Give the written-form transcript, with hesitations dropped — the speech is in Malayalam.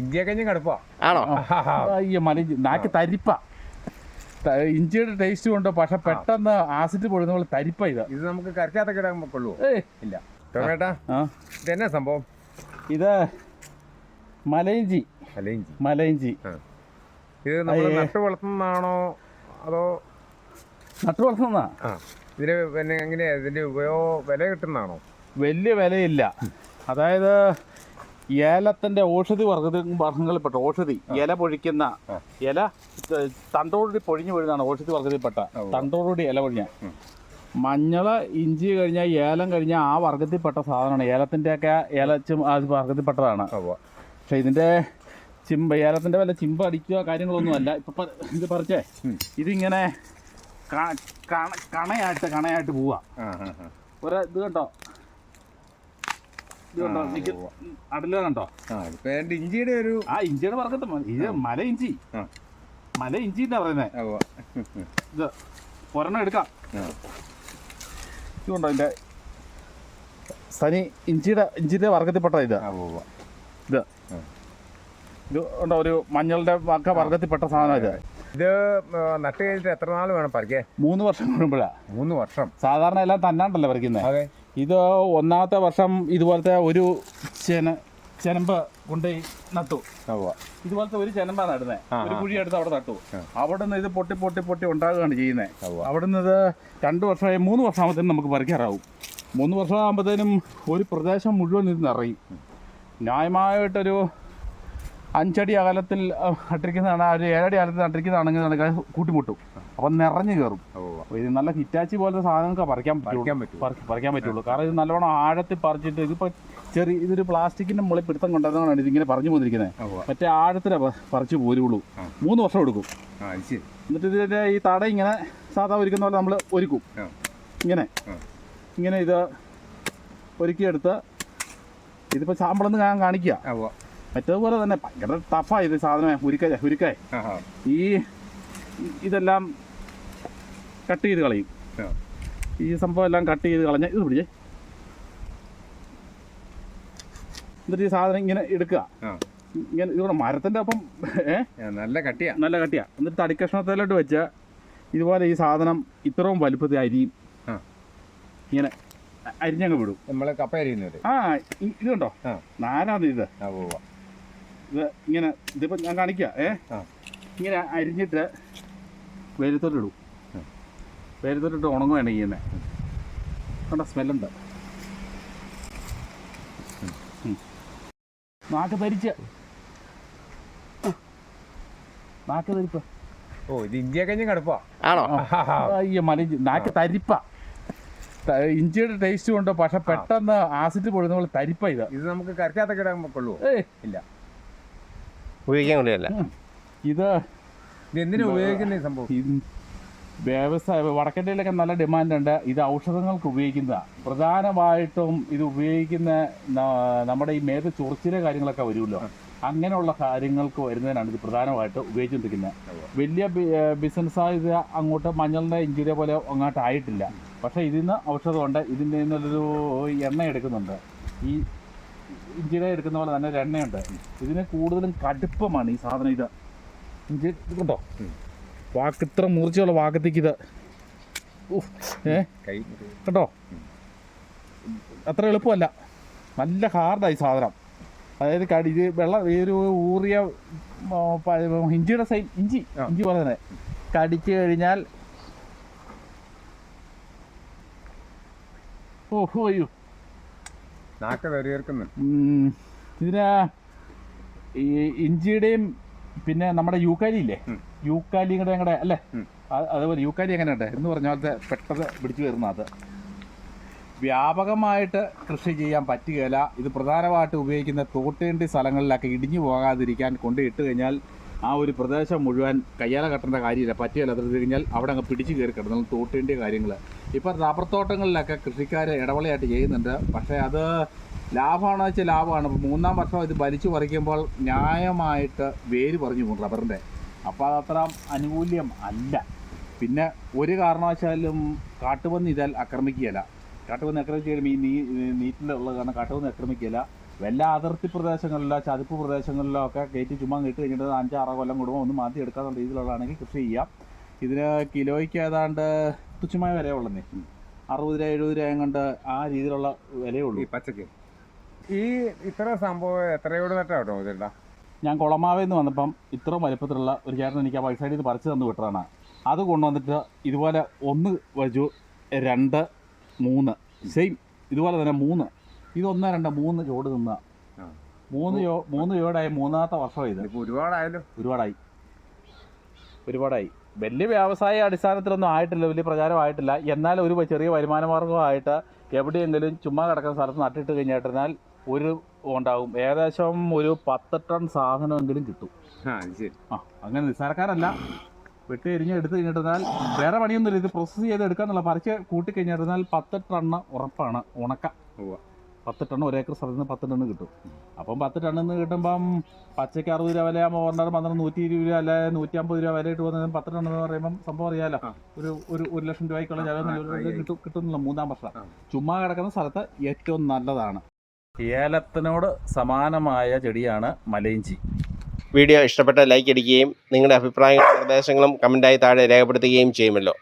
ഇഞ്ചിയെ കഴിഞ്ഞ് കടുപ്പാ ആണോ? അയ്യോ നാക്ക് തരിപ്പ. ഇഞ്ചിയുടെ ടേസ്റ്റ് കൊണ്ട് പക്ഷെ പെട്ടെന്ന് ആസിഡ് പൊഴുന്ന പോലെ തരിപ്പ. ഇത് നമുക്ക് കരക്കാത്തൊക്കെ ഇടാൻ കൊള്ളുവോ? ഇല്ല. ടൊമേട്ടാ ഇതെന്നാ സംഭവം? ഇത് മലയിഞ്ചി. മലയിഞ്ചി ഇത് നമ്മൾ നട്ടു വളർത്തുന്നതാണോ അതോ? നട്ടു വളർത്തുന്നതാ. ഇതിന് പിന്നെ എങ്ങനെയാ ഇതിന്റെ വില കിട്ടുന്നതാണോ? വലിയ വിലയില്ല. അതായത് ഏലത്തിന്റെ ഔഷധി വർഗങ്ങളിൽപ്പെട്ട ഔഷധി ഇല പൊഴിക്കുന്ന ഇല തണ്ടോടുകൂടി പൊഴിഞ്ഞു വീഴുന്നതാണ് ഔഷധി വർഗത്തിൽപ്പെട്ട. തണ്ടോടുകൂടി ഇല പൊഴിഞ്ഞ മഞ്ഞൾ, ഇഞ്ചി കഴിഞ്ഞാൽ ഏലം കഴിഞ്ഞാൽ ആ വർഗത്തിൽപ്പെട്ട സാധനമാണ്. ഏലത്തിൻ്റെയൊക്കെ വർഗത്തിൽപ്പെട്ടതാണ്. പക്ഷെ ഇതിൻ്റെ ഏലത്തിൻ്റെ വല്ല ചിമ്പ് അടിക്കുക കാര്യങ്ങളൊന്നുമല്ല. ഇപ്പം ഇത് പറിച്ചേ ഇതിങ്ങനെ കണയായിട്ട് പോവാ. ഇത് കണ്ടോ, അടല കണ്ടോ? ഇഞ്ചിയുടെ ഒരു ഇഞ്ചിയുടെ വർഗത്ത് ഇത് മല ഇഞ്ചി എന്നാ പറയുന്നത്. ഇത് ഒരെണ്ണം എടുക്കാം. ഇതുകൊണ്ടോ ഇതിൻ്റെ സനി ഇഞ്ചിയുടെ വർഗത്തിൽപ്പെട്ട ഇത് ഉണ്ടോ, ഒരു മഞ്ഞളുടെ വർഗത്തിൽപ്പെട്ട സാധനം. ഇത് നട്ട് കഴിഞ്ഞിട്ട് എത്ര നാൾ വേണം പറിക്കാൻ? 3 വർഷം കൂടുമ്പോഴാണ്. 3 വർഷം. സാധാരണ എല്ലാം തന്നാണ്ടല്ലേ പറിക്കുന്നത്. ഇത് ഒന്നാമത്തെ വർഷം ഇതുപോലത്തെ ഒരു ചെനമ്പ് കൊണ്ട് നട്ടു. ഇതുപോലത്തെ ഒരു ചെനമ്പാണ് നടുന്നത്. ഒരു കുഴി എടുത്ത് അവിടെ നട്ടു. അവിടെ നിന്ന് ഇത് പൊട്ടി പൊട്ടി പൊട്ടി ഉണ്ടാകുകയാണ് ചെയ്യുന്നത്. അവിടെ നിന്ന് ഇത് 2 വർഷമായി 3 വർഷമാകുമ്പോഴത്തേനും നമുക്ക് പറിക്കാറാവും. 3 വർഷമാകുമ്പോഴത്തേനും ഒരു പ്രദേശം മുഴുവൻ ഇത് നിറയും. ന്യായമായിട്ടൊരു 5 അടി അകലത്തിൽ നട്ടിരിക്കുന്നതാണ്. ഒരു 7 അടി അകലത്തിൽ നട്ടിരിക്കുന്നതാണെങ്കിൽ കൂട്ടിമുട്ടും. അപ്പം നിറഞ്ഞു കയറും. ഇത് നല്ല ഹിറ്റാച്ചി പോലത്തെ സാധനങ്ങൾക്ക് പറിക്കാൻ പറ്റുള്ളൂ. കാരണം ഇത് നല്ലോണം ആഴത്തിൽ പറിച്ചിട്ട് ഇതിപ്പോൾ ഇതൊരു പ്ലാസ്റ്റിക്കിൻ്റെ മുകളിൽ പിടുത്തം കൊണ്ടുവന്നാണ് ഇതിങ്ങനെ പറഞ്ഞു പോന്നിരിക്കുന്നത്. മറ്റേ ആഴത്തിലെ പറിച്ച് പോരുള്ളൂ. 3 വർഷം എടുക്കും. എന്നിട്ട് ഇതിൻ്റെ ഈ തട ഇങ്ങനെ സാധാ ഒരുക്കുന്ന പോലെ നമ്മൾ ഒരുക്കും. ഇങ്ങനെ ഇത് ഒരുക്കിയെടുത്ത് ഇതിപ്പോൾ സാമ്പിളൊന്ന് ഞാൻ കാണിക്കുക. മറ്റേതുപോലെ തന്നെ ഭയങ്കര ടഫാണ് ഇത് സാധനം. ഉരുക്കായി ഇതെല്ലാം കട്ട് ചെയ്ത് കളയും. ഈ സംഭവം എല്ലാം കട്ട് ചെയ്ത് കളഞ്ഞ് ഇത് പിടിച്ചേ. എന്നിട്ട് ഈ സാധനം ഇങ്ങനെ എടുക്കുക. ഇങ്ങനെ ഇവിടെ മരത്തിൻ്റെ ഒപ്പം നല്ല കട്ടിയാ. എന്നിട്ട് തടിക്കഷ്ണത്തിലോട്ട് വെച്ച് ഇതുപോലെ ഈ സാധനം ഇത്രയും വലുപ്പത്തിൽ അരിയും. ഇങ്ങനെ അരിഞ്ഞങ്ങ് വിടും. നമ്മൾ കപ്പ അരിയുന്നത്. ഇത് കണ്ടോ, നാരാണ് ഇത്. ഇങ്ങനെ ഇതിപ്പോൾ ഞാൻ കാണിക്കുക. ഇങ്ങനെ അരിഞ്ഞിട്ട് വെയിലത്തോട്ടിടും. വെയിലത്തോട്ടിട്ട് ഉണങ്ങുകയാണ് ചെയ്യുന്നത്. കണ്ടോ, സ്മെല്ലുണ്ട്. നാക്ക് തരിപ്പ്. ഇത് ഇഞ്ചിയെ കഴിഞ്ഞ് കടുപ്പാ. ആണോ? അയ്യോ നാക്ക് തരിപ്പ. ഇഞ്ചിയുടെ ടേസ്റ്റ് കൊണ്ട് പക്ഷെ പെട്ടെന്ന് ആസിഡ് പൊഴുന്ന പോലെ തരിപ്പ. ഇത് നമുക്ക് കരക്കാത്തൊക്കെ ഇടാൻ കൊള്ളുവോ? ഇല്ല. ഉപയോഗിക്കാൻ കൊള്ളിയല്ല. ഇത് എന്തിനാ ഉപയോഗിക്കുന്ന സംഭവം? വ്യവസായ വടക്കൻ്റെയിലൊക്കെ നല്ല ഡിമാൻഡുണ്ട്. ഇത് ഔഷധങ്ങൾക്ക് ഉപയോഗിക്കുന്നതാണ് പ്രധാനമായിട്ടും. ഇത് ഉപയോഗിക്കുന്ന നമ്മുടെ ഈ മേത്ത് ചൊറിച്ചിലെ കാര്യങ്ങളൊക്കെ വരുമല്ലോ, അങ്ങനെയുള്ള കാര്യങ്ങൾക്ക് വരുന്നതിനാണ് ഇത് പ്രധാനമായിട്ട് ഉപയോഗിച്ചുകൊണ്ടിരിക്കുന്നത്. വലിയ ബിസിനസ്സായി ഇത് അങ്ങോട്ട് മഞ്ഞളിൻ്റെ ഇഞ്ചിയുടെ പോലെ അങ്ങോട്ട് ആയിട്ടില്ല. പക്ഷേ ഇതിൽ നിന്ന് ഔഷധമുണ്ട്. ഇതിൻ്റെ നിന്നൊരു എണ്ണ എടുക്കുന്നുണ്ട്. ഈ ഇഞ്ചിയുടെ എടുക്കുന്ന പോലെ തന്നെ ഒരു എണ്ണയുണ്ട്. ഇതിന് കൂടുതലും കടുപ്പമാണ് ഈ സാധനം. ഇത് ഇഞ്ചി കണ്ടോ, ഇത്ര മൂർച്ചയുള്ള വാക്കത്തേക്ക് ഇത് കേട്ടോ. അത്ര എളുപ്പമല്ല, നല്ല ഹാർഡായി സാധനം. അതായത് ഇത് ഈ ഒരു ഊറിയ ഇഞ്ചിയുടെ ഇഞ്ചി പോലെ തന്നെ കടിച്ചു കഴിഞ്ഞാൽ അയ്യോ നാക്ക് തെറിയേർക്കുന്നു. ഇതിന് ഈ ഇഞ്ചിയുടെയും പിന്നെ നമ്മുടെ യൂക്കാലി ഇല്ലേ, യൂക്കാലിയും കൂടെ അല്ലേ, അതുപോലെ യൂക്കാലി എങ്ങനെയുണ്ട് എന്ന് പറഞ്ഞാൽ പെട്ടെന്ന് പിടിച്ചു വരുന്ന അത് വ്യാപകമായിട്ട് കൃഷി ചെയ്യാൻ പറ്റുകയില്ല. ഇത് പ്രധാനമായിട്ട് ഉപയോഗിക്കുന്ന തോട്ടേണ്ടി സ്ഥലങ്ങളിലൊക്കെ ഇടിഞ്ഞു പോകാതിരിക്കാൻ കൊണ്ടിട്ട് കഴിഞ്ഞാൽ ആ ഒരു പ്രദേശം മുഴുവൻ കയ്യാല കട്ടേണ്ട കാര്യമില്ല, പറ്റുകയില്ല. അത് കഴിഞ്ഞാൽ അവിടെ അങ്ങ് പിടിച്ച് കയറി കിടന്നു തോട്ടേണ്ട കാര്യങ്ങൾ. ഇപ്പം റബ്ബർ തോട്ടങ്ങളിലൊക്കെ കൃഷിക്കാർ ഇടവേളയായിട്ട് ചെയ്യുന്നുണ്ട്. പക്ഷേ അത് ലാഭമാണോ വെച്ചാൽ ലാഭമാണ്. 3-ാം വർഷം ഇത് വലിച്ചു പറിക്കുമ്പോൾ ന്യായമായിട്ട് വേര് പറഞ്ഞു പോകും റബ്ബറിൻ്റെ. അപ്പോൾ അതത്ര അനുകൂല്യം അല്ല. പിന്നെ ഒരു കാരണവശാലും കാട്ടുപന്നി ഇതിൽ ആക്രമിക്കുകയില്ല. കാട്ടുപന്നി ആക്രമിച്ച് കഴിയുമ്പോൾ ഈ നീറ്റിലുള്ളത് കാരണം കാട്ടുപന്നി ആക്രമിക്കുകയില്ല. വല്ല അതിർത്തി പ്രദേശങ്ങളിലോ ചതുപ്പ് പ്രദേശങ്ങളിലോ ഒക്കെ കയറ്റി ചുമ്മാ കിട്ടി കഴിഞ്ഞിട്ട് 5-6 കൊല്ലം കൂടുമ്പോൾ ഒന്ന് മാറ്റി എടുക്കാനുള്ള രീതിയിലുള്ളതാണെങ്കിൽ കൃഷി ചെയ്യാം. ഇതിന് കിലോയ്ക്ക് ഏതാണ്ട് തുച്ഛമായ വില ഉള്ളതേ, 60-70 രൂപ കൊണ്ട് ആ രീതിയിലുള്ള വിലയുള്ളൂ ഈ പച്ചക്ക്. ഈ ഇത്ര സംഭവം എത്രയോട് നട്ടാട്ടോ ചേട്ടാ? ഞാൻ കുളമാവിൽ നിന്ന് വന്നപ്പം ഇത്രയും വലിപ്പത്തിലുള്ള ഒരു ചേട്ടൻ എനിക്ക് ആ വൈസൈഡിൽ നിന്ന് പറിച്ച് തന്നു വിട്ടതാണ്. അത് കൊണ്ടുവന്നിട്ട് ഇതുപോലെ 1 വെച്ചു, 2, 3 സെയിം ഇതുപോലെ തന്നെ 3, ഇത് 1, 2, 3 ചോട് നിന്ന 3 ചോടായി. 3ാമത്തെ വർഷം ഇത്. ഒരുപാടായി. വലിയ വ്യവസായ അടിസ്ഥാനത്തിലൊന്നും ആയിട്ടില്ല, വലിയ പ്രചാരമായിട്ടില്ല. എന്നാൽ ഒരു ചെറിയ വരുമാന മാർഗമായിട്ട് എവിടെയെങ്കിലും ചുമ്മാ കിടക്കുന്ന സ്ഥലത്ത് നട്ടിട്ട് കഴിഞ്ഞിട്ടുണ്ടെന്നാൽ ഒരു ഉണ്ടാകും, ഏകദേശം ഒരു 10 ടൺ സാധനമെങ്കിലും കിട്ടും. അങ്ങനെ നിസ്സാരക്കാരല്ല. വെട്ടി എരിഞ്ഞ് എടുത്ത് കഴിഞ്ഞിട്ടുണ്ടെന്നാൽ വേറെ പണിയൊന്നുമില്ല, ഇത് പ്രോസസ്സ് ചെയ്ത് എടുക്കാന്നുള്ള. പറിച്ച് കൂട്ടിക്കഴിഞ്ഞിട്ടുണ്ടെന്നാൽ 10 ടണ്ണ് ഉറപ്പാണ്. ഉണക്ക 10 ടണ്ണ്, 1 ഏക്കർ സ്ഥലത്ത് നിന്ന് 10 ടണ്ണ് കിട്ടും. അപ്പം 10 ടണ്ണിൽ കിട്ടുമ്പം പച്ചയ്ക്ക് 60 രൂപ വിലയാകുമ്പോൾ പറഞ്ഞാൽ 120 രൂപ അല്ലെ 150 രൂപ വില ഇട്ട് പോകുന്നത് 10 ടണ്ണ് എന്ന് പറയുമ്പം സംഭവം അറിയാലോ. ഒരു 1 ലക്ഷം രൂപയ്ക്കുള്ള ചിലവ് കിട്ടുന്നില്ല 3-ാം വർഷം. ചുമ്മാ കിടക്കുന്ന സ്ഥലത്ത് ഏറ്റവും നല്ലതാണ്. ഏലത്തിനോട് സമാനമായ ചെടിയാണ് മലയിഞ്ചി. വീഡിയോ ഇഷ്ടപ്പെട്ട ലൈക്ക് അടിക്കുകയും നിങ്ങളുടെ അഭിപ്രായങ്ങളും നിർദ്ദേശങ്ങളും കമൻറ്റായി താഴെ രേഖപ്പെടുത്തുകയും ചെയ്യുമല്ലോ.